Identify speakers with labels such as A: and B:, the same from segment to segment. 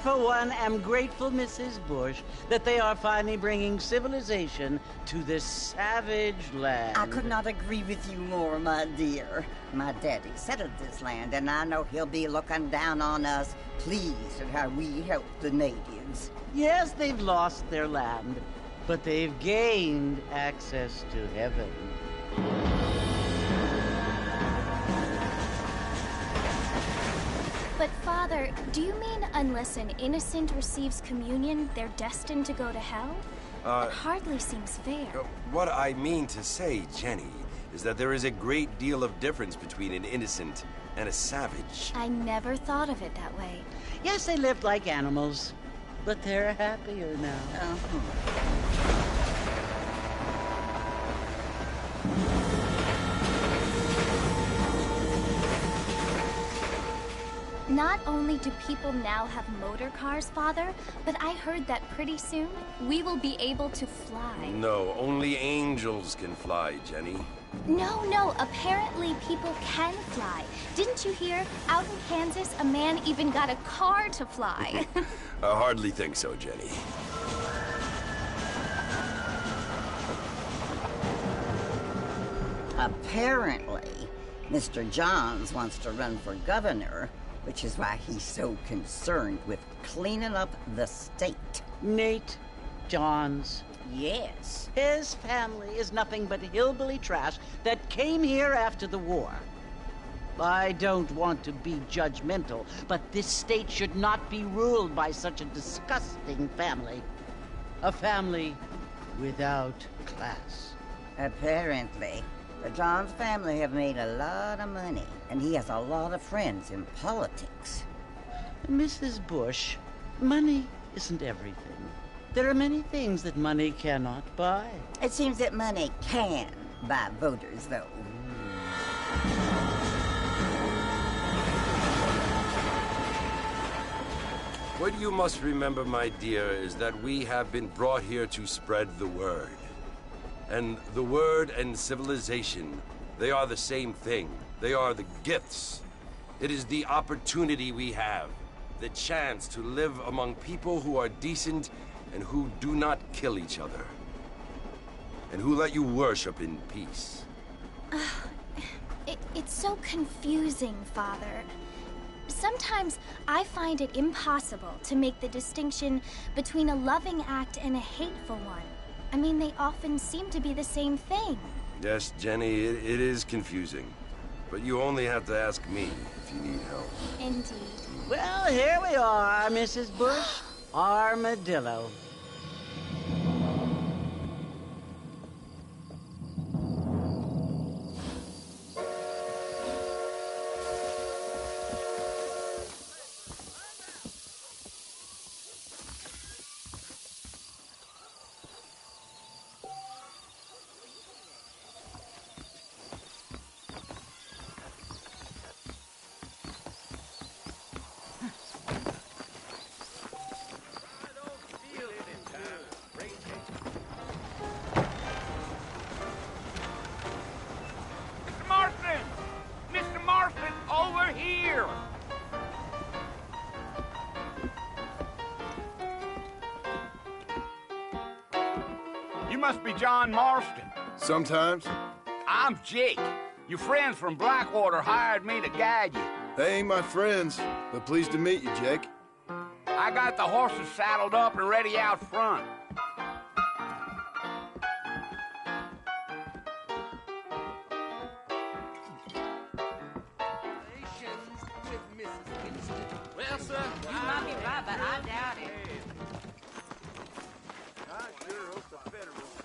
A: for one, am grateful, Mrs. Bush, that they are finally bringing civilization to this savage land.
B: I could not agree with you more, my dear. My daddy settled this land, and I know he'll be looking down on us, pleased at how we help the natives.
A: Yes, they've lost their land, but they've gained access to heaven.
C: But Father, do you mean unless an innocent receives communion, they're destined to go to hell? That hardly seems fair.
D: What I mean to say, Jenny, is that there is a great deal of difference between an innocent and a savage.
C: I never thought of it that way.
A: Yes, they lived like animals, but they're happier now.
C: Not only do people now have motor cars, Father, but I heard that pretty soon we will be able to fly.
D: No, only angels can fly, Jenny.
C: No, apparently people can fly. Didn't you hear? Out in Kansas, a man even got a car to fly.
D: I hardly think so, Jenny.
B: Apparently, Mr. Johns wants to run for governor, which is why he's so concerned with cleaning up the state.
A: Nate Johns.
B: Yes.
A: His family is nothing but hillbilly trash that came here after the war. I don't want to be judgmental, but this state should not be ruled by such a disgusting family. A family without class.
B: Apparently. The Johns family have made a lot of money, and he has a lot of friends in politics.
A: Mrs. Bush, money isn't everything. There are many things that money cannot buy.
B: It seems that money can buy voters, though.
D: What you must remember, my dear, is that we have been brought here to spread the word. And the word and civilization, they are the same thing. They are the gifts. It is the opportunity we have, the chance to live among people who are decent and who do not kill each other, and who let you worship in peace.
C: It's so confusing, Father. Sometimes I find it impossible to make the distinction between a loving act and a hateful one. I mean, they often seem to be the same thing.
D: Yes, Jenny, it is confusing. But you only have to ask me if you need help.
C: Indeed.
A: Well, here we are, Mrs. Bush. Armadillo.
E: You must be John Marston.
F: Sometimes.
E: I'm Jake. Your friends from Blackwater hired me to guide you.
F: They ain't my friends, but pleased to meet you, Jake.
E: I got the horses saddled up and ready out front.
G: Well, sir, you might be right, but I doubt it.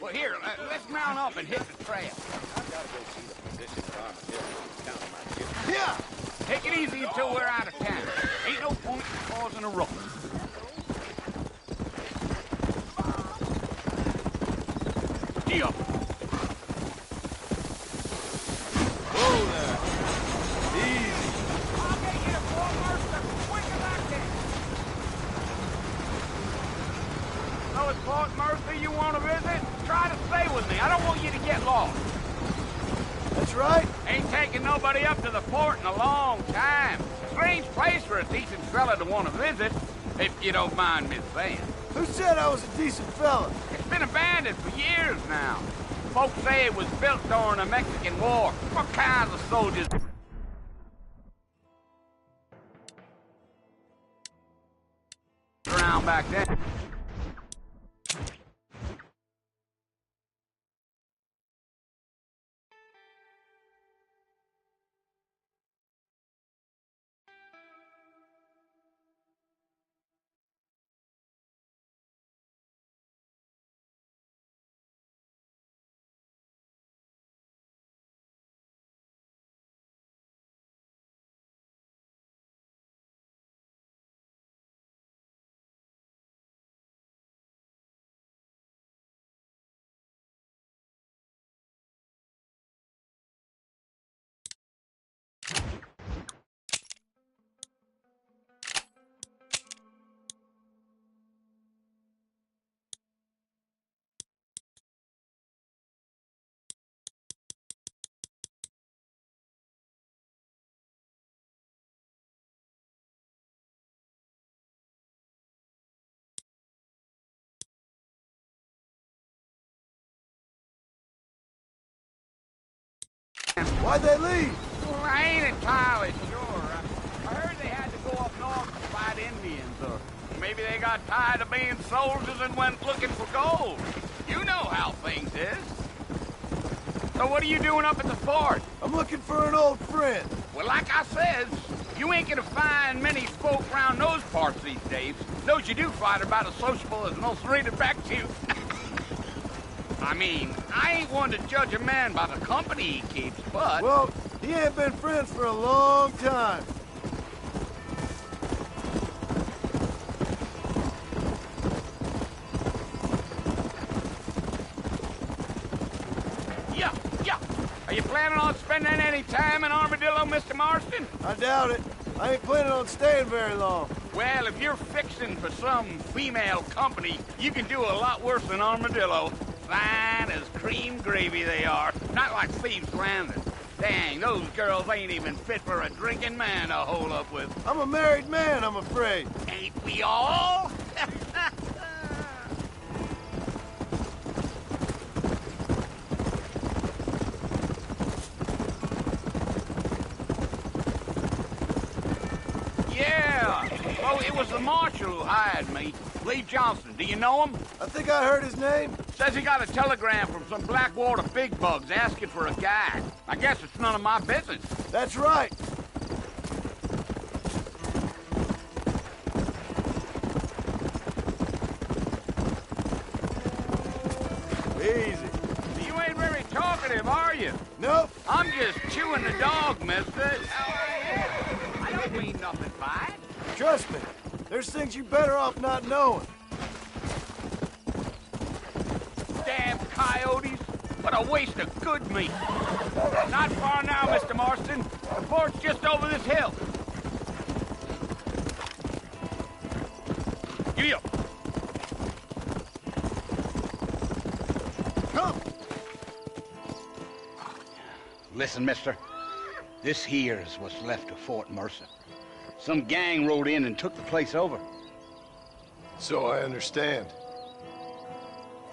E: Well, here, let's mount up and hit the trail.
F: Yeah!
E: Take it easy until we're out of town. Ain't no point in causing a ruckus. Gee up.
F: Whoa there. Easy.
E: I'll get you to Fort Mercer quick as I can. Know it's Fort Mercer you want to visit? Try to stay with me. I don't want you to get lost.
F: That's right.
E: Ain't taking nobody up to the fort in a long time. Strange place for a decent fella to want to visit. If you don't mind me saying.
F: Who said I was a decent fella?
E: It's been abandoned for years now. Folks say it was built during the Mexican War. What kinds of soldiers around back then?
F: Why'd they leave?
E: Well, I ain't entirely sure. I heard they had to go up north to fight Indians, or maybe they got tired of being soldiers and went looking for gold. You know how things is. So what are you doing up at the fort?
F: I'm looking for an old friend.
E: Well, like I said, you ain't gonna find many folk around those parts these days. Those you do find are about as sociable as most rated back to you. I mean, I ain't one to judge a man by the company he keeps, but...
F: Well, he ain't been friends for a long time.
E: Yeah. Are you planning on spending any time in Armadillo, Mr. Marston?
F: I doubt it. I ain't planning on staying very long.
E: Well, if you're fixing for some female company, you can do a lot worse than Armadillo. Fine as cream gravy they are. Not like Thieves' Landing. Dang, those girls ain't even fit for a drinking man to hole up with.
F: I'm a married man, I'm afraid.
E: Ain't we all? Yeah. Oh, it was the marshal who hired me. Lee Johnson. Do you know him?
F: I think I heard his name.
E: Says he got a telegram from some Blackwater big bugs asking for a guide. I guess it's none of my business.
F: That's right. Easy.
E: You ain't very talkative, are you?
F: Nope.
E: I'm just chewing the dog, mister. I don't mean nothing by it.
F: Trust me. There's things you're better off not knowing.
E: Damn coyotes. What a waste of good meat. Not far now, Mr. Marston. The fort's just over this hill. Giddy up.
F: Come.
E: Listen, mister. This here is what's left of Fort Mercer. Some gang rode in and took the place over.
F: So I understand.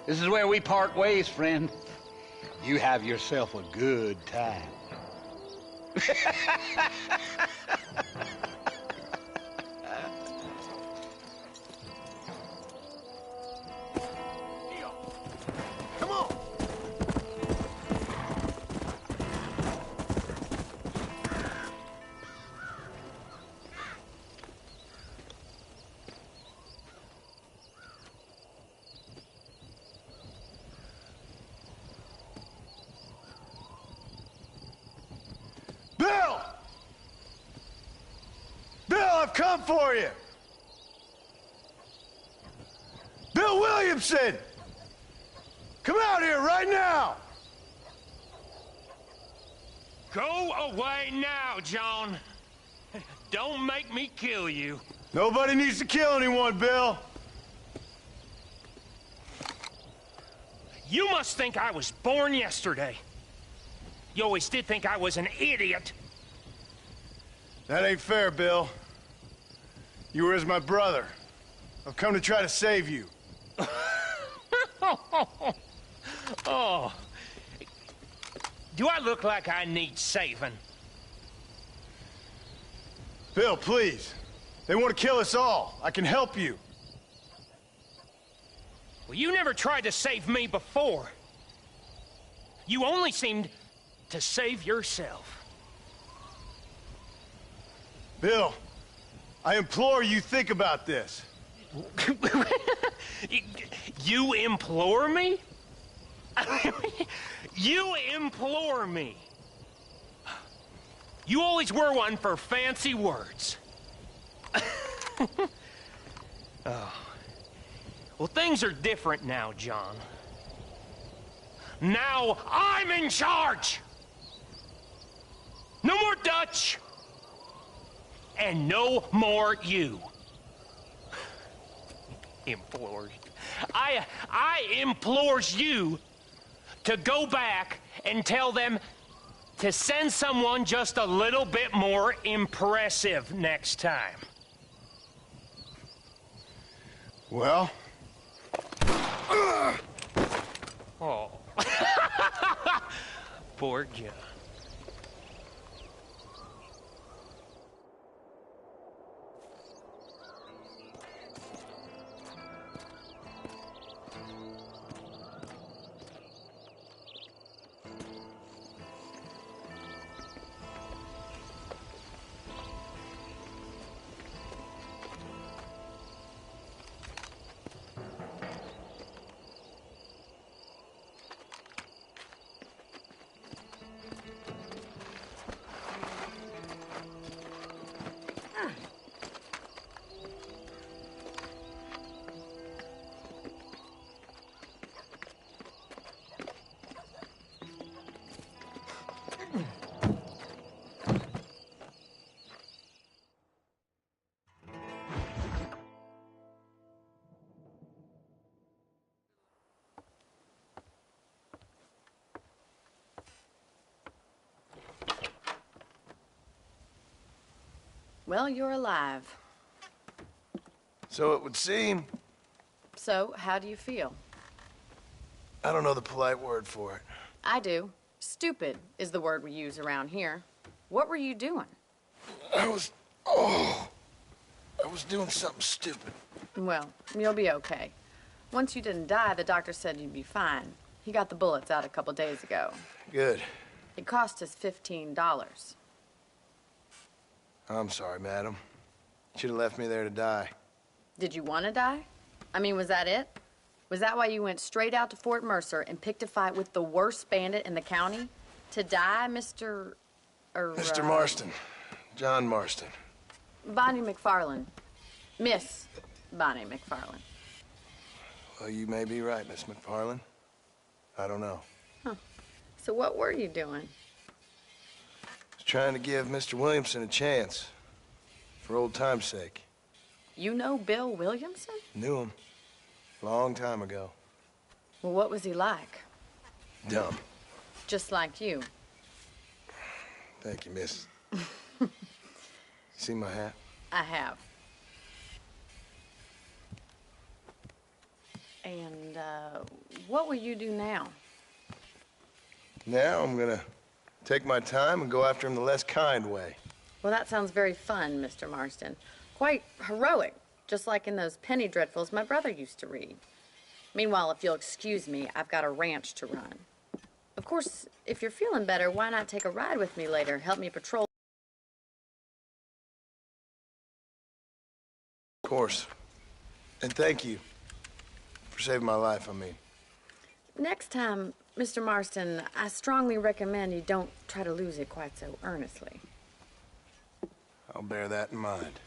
E: This is where we part ways, friend. You have yourself a good time.
F: Come on. Bill! Bill, I've come for you! Bill Williamson! Come out here right now!
H: Go away now, John. Don't make me kill you.
F: Nobody needs to kill anyone, Bill.
H: You must think I was born yesterday. You always did think I was an idiot.
F: That ain't fair, Bill. You were as my brother. I've come to try to save you.
H: Oh. Do I look like I need saving?
F: Bill, please. They want to kill us all. I can help you.
H: Well, you never tried to save me before. You only seemed to save yourself.
F: Bill, I implore you think about this.
H: You implore me? You implore me. You always were one for fancy words. Oh. Well, things are different now, John. Now I'm in charge! No more Dutch! And no more you. Implores. I implores you to go back and tell them to send someone just a little bit more impressive next time.
F: Well?
H: Oh. Poor John.
G: Well, you're alive.
F: So it would seem.
G: So, how do you feel?
F: I don't know the polite word for it.
G: I do. Stupid is the word we use around here. What were you doing?
F: I was doing something stupid.
G: Well, you'll be okay. Once you didn't die, the doctor said you'd be fine. He got the bullets out a couple days ago.
F: Good.
G: It cost us $15.
F: I'm sorry, madam. Should have left me there to die.
G: Did you want to die? I mean, was that it? Was that why you went straight out to Fort Mercer and picked a fight with the worst bandit in the county? To die, Mr.
F: Mr. Marston. John Marston.
G: Bonnie McFarland. Miss Bonnie McFarland.
F: Well, you may be right, Miss McFarland. I don't know.
G: Huh. So what were you doing?
F: I was trying to give Mr. Williamson a chance. For old time's sake.
G: You know Bill Williamson?
F: Knew him. Long time ago.
G: Well, what was he like?
F: Dumb.
G: Just like you.
F: Thank you, miss. You see my hat?
G: I have. And, what will you do now?
F: Now I'm gonna take my time and go after him the less kind way.
G: Well, that sounds very fun, Mr. Marston. Quite heroic, just like in those penny dreadfuls my brother used to read. Meanwhile, if you'll excuse me, I've got a ranch to run. Of course, if you're feeling better, why not take a ride with me later? Help me patrol.
F: Of course. And thank you for saving my life, I mean.
G: Next time, Mr. Marston, I strongly recommend you don't try to lose it quite so earnestly.
F: I'll bear that in mind.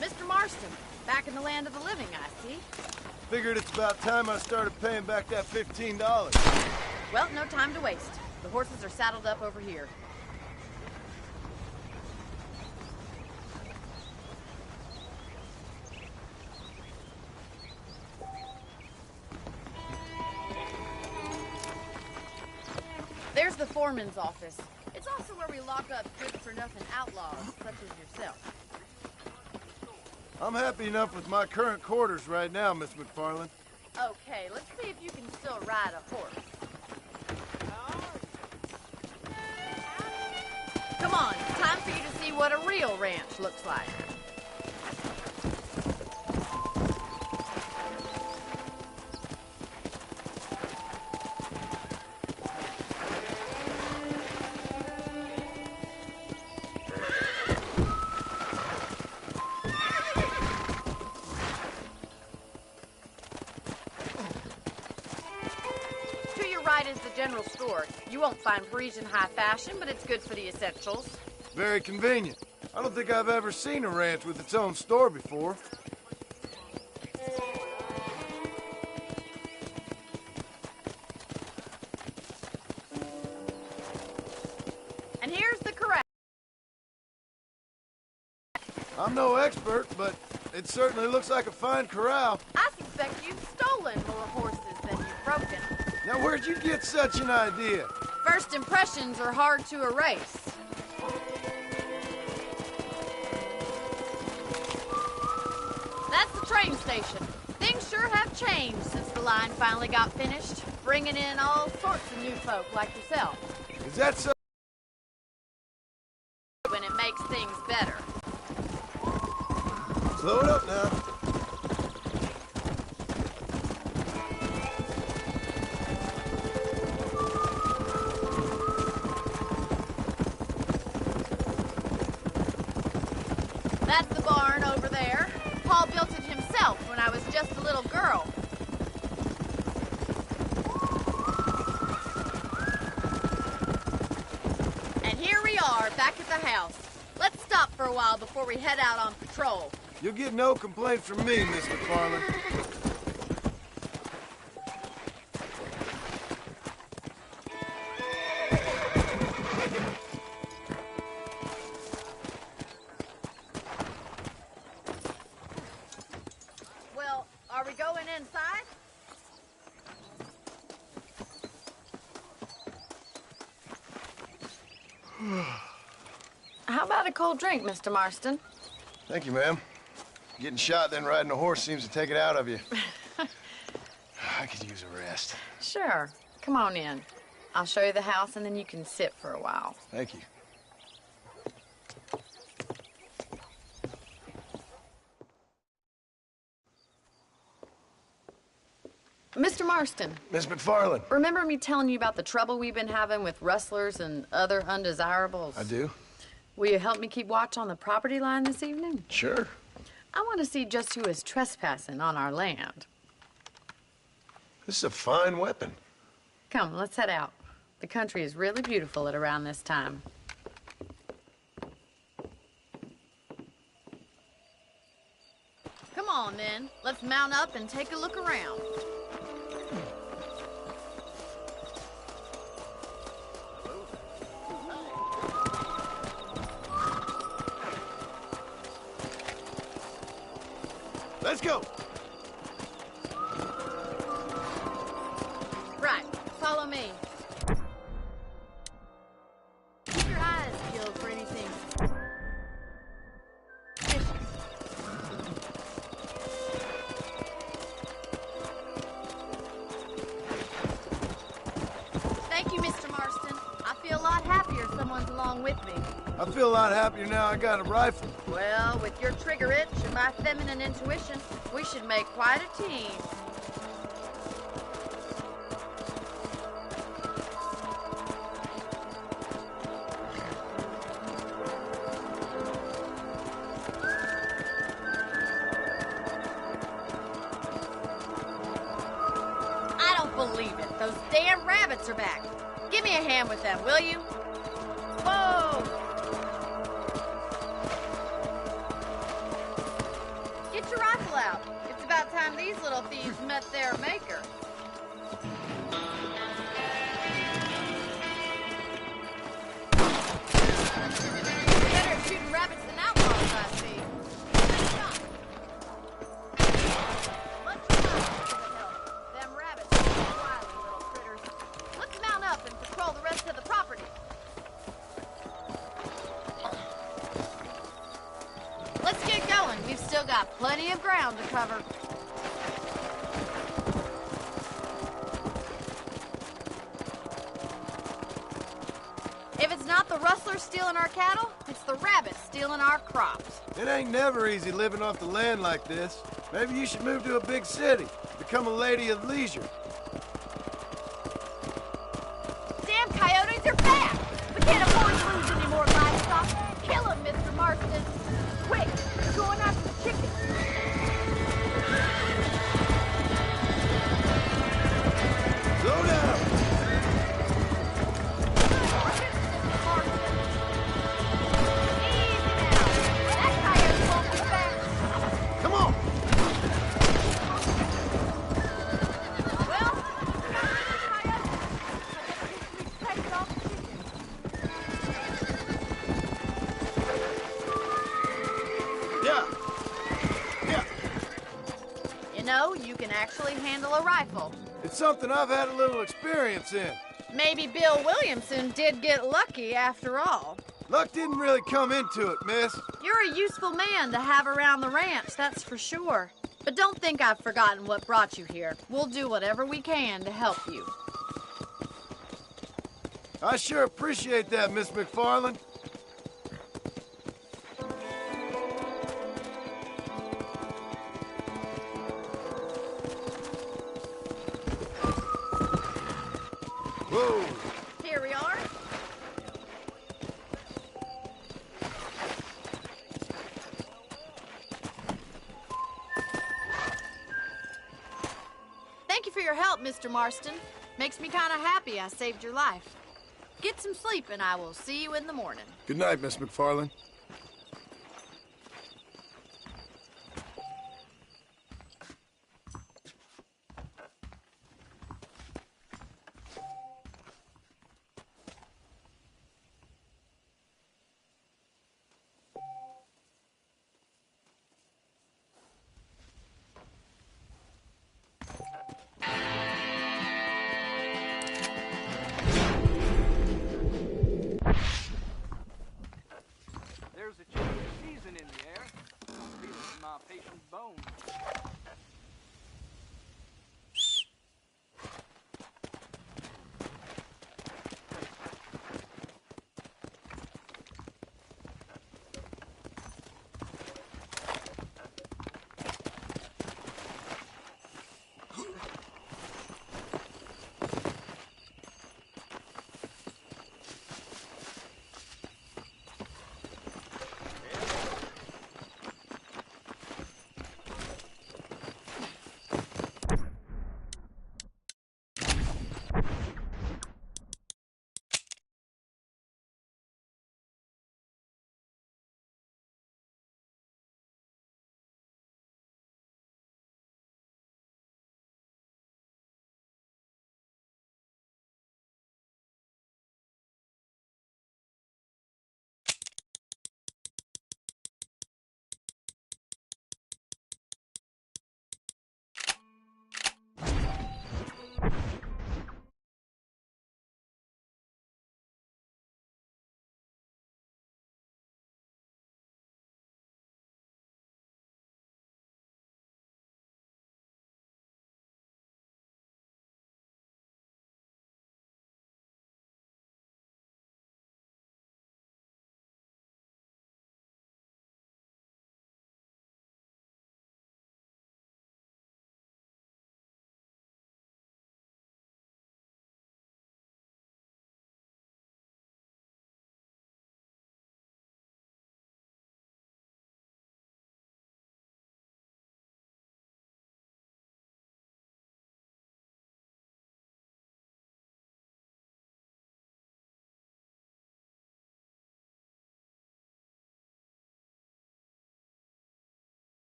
G: Mr. Marston, back in the land
F: Figured it's about time I started paying back that $15.
G: Well, no time to waste. The horses are saddled up over here. There's the foreman's office. It's also where we lock up good-for-nothing outlaws, such as yourself.
F: I'm happy enough with my current quarters right now, Miss McFarland.
G: Okay, let's see if you can still ride a horse. Come on, it's time for you to see what a real ranch looks like. Is the general store. You won't find Parisian high fashion, but it's good for the essentials.
F: Very convenient. I don't think I've ever seen a ranch with its own store before.
G: And here's the corral.
F: I'm no expert, but it certainly looks like a fine corral.
G: I suspect you've stolen more horses than you've broken.
F: Now, where'd you get such an idea?
G: First impressions are hard to erase. That's the train station. Things sure have changed since the line finally got finished, bringing in all sorts of new folk like yourself.
F: Is that so?
G: When it makes things better.
F: Slow it up now.
G: That's the barn over there. Paul built it himself when I was just a little girl. And here we are, back at the house. Let's stop for a while before we head out on patrol.
F: You'll get no complaint from me, Miss McFarland.
G: Well, are we going inside? How about a cold drink, Mr. Marston?
F: Thank you, ma'am. Getting shot, then riding a horse seems to take it out of you. I could use a rest.
G: Sure. Come on in. I'll show you the house, and then you can sit for a while.
F: Thank you.
G: Mr. Marston.
F: Miss McFarland.
G: Remember me telling you about the trouble we've been having with rustlers and other undesirables?
F: I do.
G: Will you help me keep watch on the property line this evening?
F: Sure.
G: I want to see just who is trespassing on our land.
F: This is a fine weapon.
G: Come, let's head out. The country is really beautiful at around this time. Come on, then. Let's mount up and take a look around.
F: Let's go.
G: Right. Follow me. Keep your eyes peeled for anything. Thank you, Mr. Marston. I feel a lot happier someone's along with me.
F: I feel a lot happier now I got a rifle.
G: Well, with your trigger itch and my feminine intuition, we should make quite a team. I don't believe it. Those damn rabbits are back. Give me a hand with them, will you? Whoa! Get your rifle out. It's about about time these little thieves met their maker. You're better at shooting rabbits than outlaws, I see. Much help. Them rabbits are wily little critters. Let's mount up and patrol the rest of the property. Let's get going. We've still got plenty of ground to cover. If it's not the rustlers stealing our cattle, it's the rabbits stealing our crops.
F: It ain't never easy living off the land like this. Maybe you should move to a big city, become a lady of leisure.
G: Damn coyotes are back! We can't afford to lose any more livestock. Kill them, Mr. Marston. Quick, we're going after the chickens.
F: Slow down!
G: Mr. Marston. Easy now. That coyote won't be back.
F: Come on!
G: Well, we got rid of the coyotes. I guess we take it off the chickens.
F: Yeah! Yeah!
G: You know, you can actually handle a rifle.
F: It's something I've had a little experience in.
G: Maybe Bill Williamson did get lucky after all.
F: Luck didn't really come into it, miss.
G: You're a useful man to have around the ranch, that's for sure. But don't think I've forgotten what brought you here. We'll do whatever we can to help you.
F: I sure appreciate that, Miss McFarland. Whoa!
G: Here we are. Thank you for your help, Mr. Marston. Makes me kind of happy I saved your life. Get some sleep and I will see you in the morning.
F: Good night, Miss McFarland.